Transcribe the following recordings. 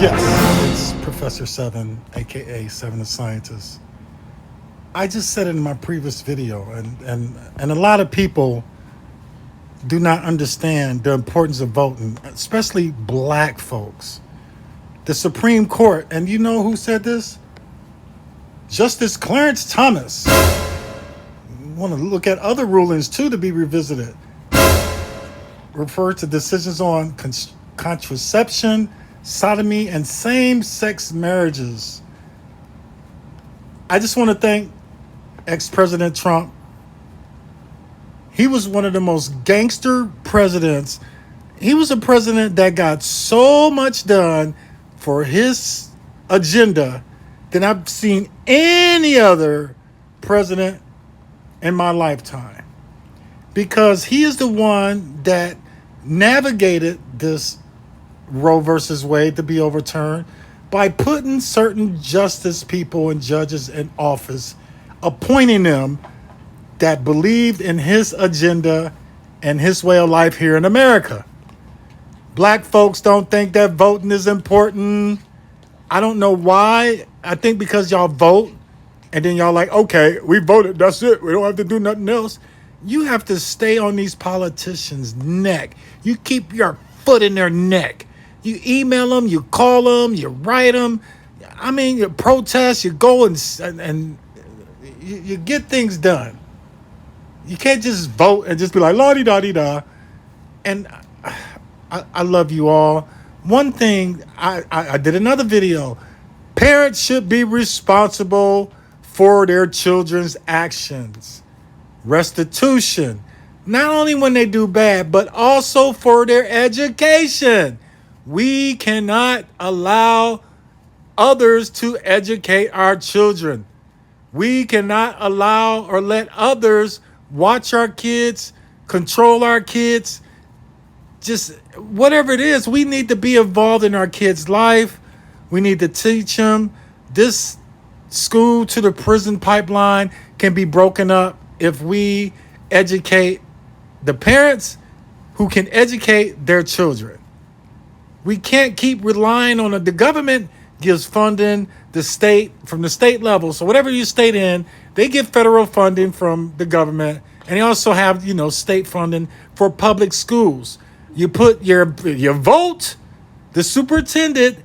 Yes, it's Professor Seven, aka Seven the Scientist. I just said it in my previous video, and a lot of people do not understand the importance of voting, especially black folks. The Supreme Court, and you know who said this? Justice Clarence Thomas. Want to look at other rulings too to be revisited. Refer to decisions on contraception, sodomy, and same-sex marriages. I just want to thank ex-President Trump. He was one of the most gangster presidents. He was a president that got so much done for his agenda than I've seen any other president in my lifetime. Because he is the one that navigated this Roe versus Wade to be overturned by putting certain justice people and judges in office, appointing them that believed in his agenda and his way of life here in America. Black folks don't think that voting is important. I don't know why. I think because y'all vote and then y'all like, okay, we voted, that's it. We don't have to do nothing else. You have to stay on these politicians' neck. You keep your foot in their neck. You email them, you call them, you write them. I mean, you protest, you go and you get things done. You can't just vote and just be like, la-di-da-di-da. And I love you all. One thing, I did another video. Parents should be responsible for their children's actions. Restitution. Not only when they do bad, but also for their education. We cannot allow others to educate our children. We cannot allow or let others watch our kids, control our kids. Just whatever it is, we need to be involved in our kids' life. We need to teach them. This school to the prison pipeline can be broken up if we educate the parents who can educate their children. We can't keep relying on the government gives funding the state from the state level. So whatever you state in, they get federal funding from the government, and they also have, state funding for public schools. You put your vote, the superintendent,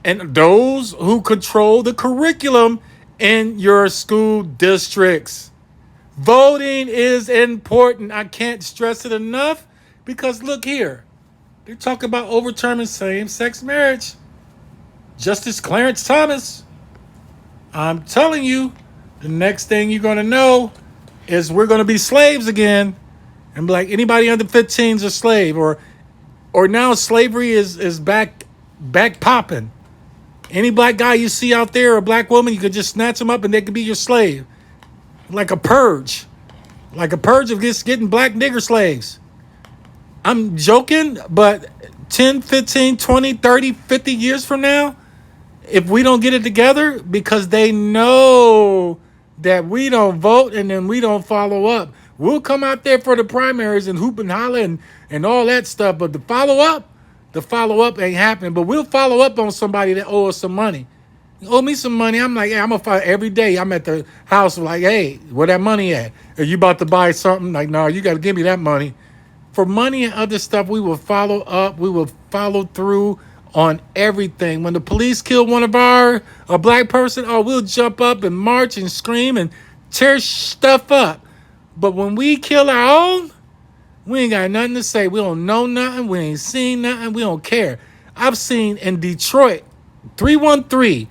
and those who control the curriculum in your school districts. Voting is important. I can't stress it enough because look here. They're talking about overturning same-sex marriage. Justice Clarence Thomas. I'm telling you, the next thing you're going to know is we're going to be slaves again. And be like, anybody under 15 is a slave. Or now slavery is back popping. Any black guy you see out there or a black woman, you could just snatch them up and they could be your slave. Like a purge. Like a purge of just getting black nigger slaves. I'm joking, but 10, 15, 20, 30, 50 years from now, if we don't get it together, because they know that we don't vote and then we don't follow up, we'll come out there for the primaries and hoop and holler and all that stuff, but the follow-up ain't happening. But we'll follow up on somebody that owes us some money. You owe me some money. I'm like, hey, I'm going to fight every day. I'm at the house like, hey, where that money at? Are you about to buy something? Like, no, you got to give me that money. For money and other stuff, we will follow up. We will follow through on everything. When the police kill a black person, we'll jump up and march and scream and tear stuff up. But when we kill our own, we ain't got nothing to say. We don't know nothing. We ain't seen nothing. We don't care. I've seen in Detroit, 313,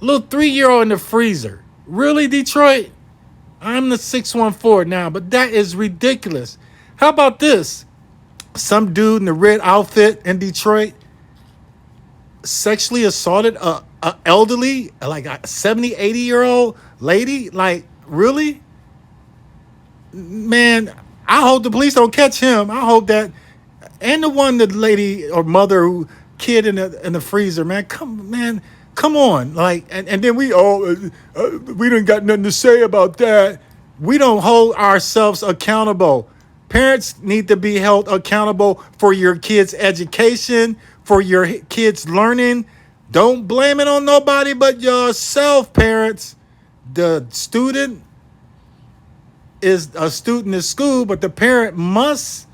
little 3-year-old in the freezer. Really, Detroit? I'm the 614 now, but that is ridiculous. How about this? Some dude in the red outfit in Detroit sexually assaulted a elderly, like a 70, 80-year-old lady. Like, really? Man, I hope the police don't catch him. I hope that, and the lady or mother who kid in the freezer, man, come on. Like, and then we didn't got nothing to say about that. We don't hold ourselves accountable. Parents need to be held accountable for your kids' education, for your kids' learning. Don't blame it on nobody but yourself, parents. The student is a student in school, but the parent must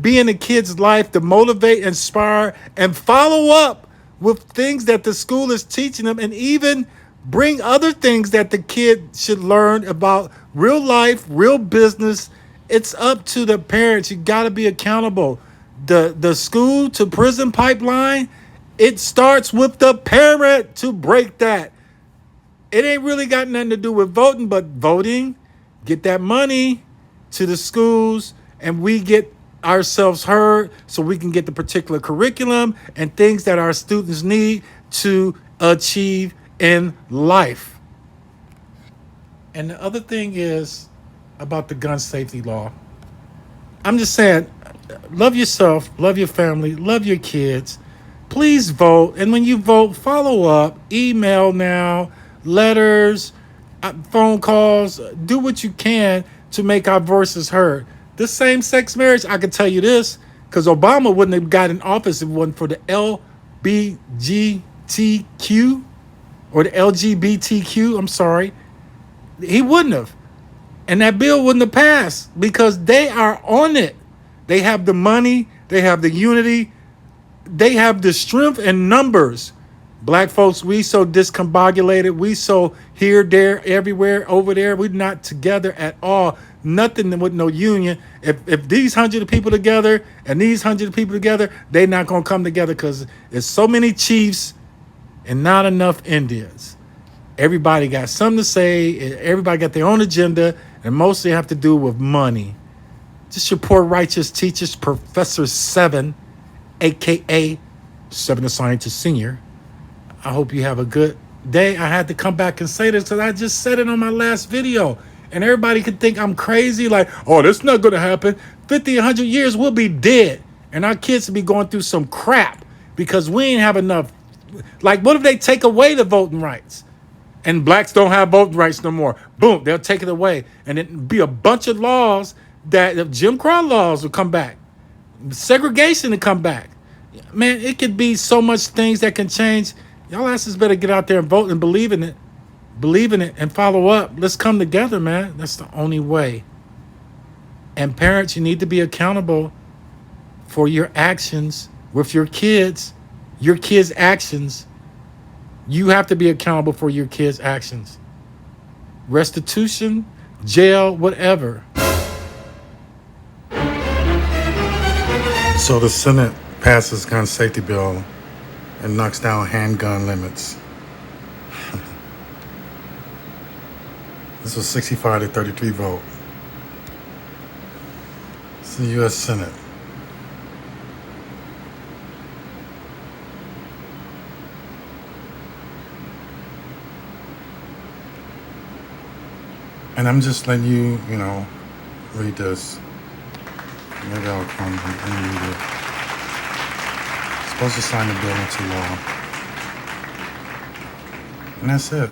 be in the kid's life to motivate, inspire, and follow up with things that the school is teaching them, and even bring other things that the kid should learn about real life, real business. It's up to the parents. You got to be accountable. The school to prison pipeline, it starts with the parent to break that. It ain't really got nothing to do with voting, but voting, get that money to the schools, and we get ourselves heard so we can get the particular curriculum and things that our students need to achieve in life. And the other thing is about the gun safety law. I'm just saying, love yourself, love your family, love your kids. Please vote. And when you vote, follow up, email now, letters, phone calls. Do what you can to make our voices heard. This same-sex marriage, I can tell you this, because Obama wouldn't have got in office if it wasn't for the LBGTQ, or the LGBTQ, I'm sorry. He wouldn't have. And that bill wouldn't have passed because they are on it. They have the money, they have the unity, they have the strength and numbers. Black folks, we so discombobulated. We so here, there, everywhere, over there. We're not together at all. Nothing with no union. If these 100 people together and these 100 people together, they're not going to come together because there's so many chiefs and not enough Indians. Everybody got something to say. Everybody got their own agenda, and mostly have to do with money. Just your poor righteous teachers, Professor 7, a.k.a. 7 the Scientist Senior. I hope you have a good day. I had to come back and say this because I just said it on my last video. And everybody could think I'm crazy, like, oh, that's not going to happen. 50, 100 years, we'll be dead. And our kids will be going through some crap because we ain't have enough. Like, what if they take away the voting rights? And blacks don't have voting rights no more. Boom, they'll take it away. And it'll be a bunch of laws that Jim Crow laws will come back. Segregation will come back. Man, it could be so much things that can change. Y'all asses better get out there and vote and believe in it. Believe in it and follow up. Let's come together, man. That's the only way. And parents, you need to be accountable for your actions with your kids' actions. You have to be accountable for your kids' actions. Restitution, jail, whatever. So the Senate passes gun safety bill and knocks down handgun limits. This was 65 to 33 vote. It's the U.S. Senate. And I'm just letting you, read this. Maybe I'll come and read it. Supposed to sign the bill into law. And that's it.